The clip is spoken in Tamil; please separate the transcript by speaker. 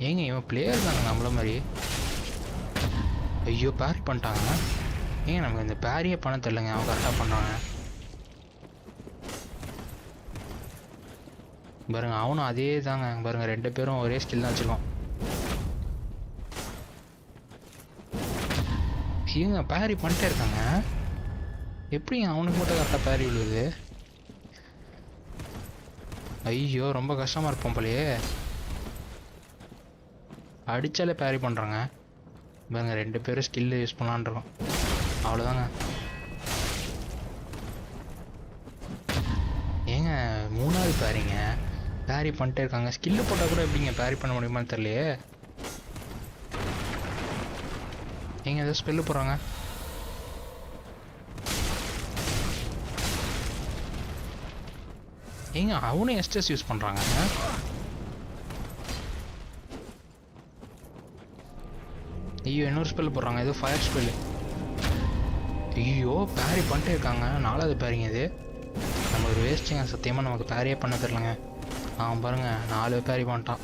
Speaker 1: ஏங்க இவன் பிளேயர் தாங்க நம்மள மாதிரி. ஐயோ பேரி பண்ணிட்டாங்க. ஏங்க நமக்கு இந்த பேரியே பண்ண தெரியலங்க, அவன் கரெக்டாக பண்ணுறாங்க பாருங்க. அவனும் அதே தாங்க பாருங்க, 2 பேரும் ஒரே ஸ்கில் தான் வச்சுருக்கோம். ஏங்க பேரி பண்ணிட்டே இருக்காங்க, எப்படிங்க அவனுக்கு மட்டும் கரெக்டாக பேரி விழுவுது? ஐயோ ரொம்ப கஷ்டமாக இருப்போம் போலயே. அடித்தாலே பேரி பண்ணுறாங்க பாருங்க. 2 பேரும் ஸ்கில் யூஸ் பண்ணலான் இருக்கோம், அவ்வளோதாங்க. ஏங்க 3வது பேரிங்க, பேரி பண்ணிட்டே இருக்காங்க. ஸ்கில்லு போட்டால் கூட எப்படிங்க பேரி பண்ண முடியுமான்னு தெரியலையே. ஏங்க ஏதோ ஸ்பெல்லு போடுறாங்க. ஏங்க அவனும் எஸ்டஸ் யூஸ் பண்ணுறாங்க. ஐயோ இன்னொரு ஸ்பெல் போடுறாங்க, ஏதோ ஃபயர் ஸ்பெல்லு. ஐயோ பேரி பண்ணிட்டே இருக்காங்க, 4வது பேரிங்க இது. நம்ம ஒரு வேஸ்ட்டுங்க, சத்தியமாக நமக்கு பேரியே பண்ண தெரிலங்க. அவன் பாருங்கள் 4 பேரி பண்ணிட்டான்.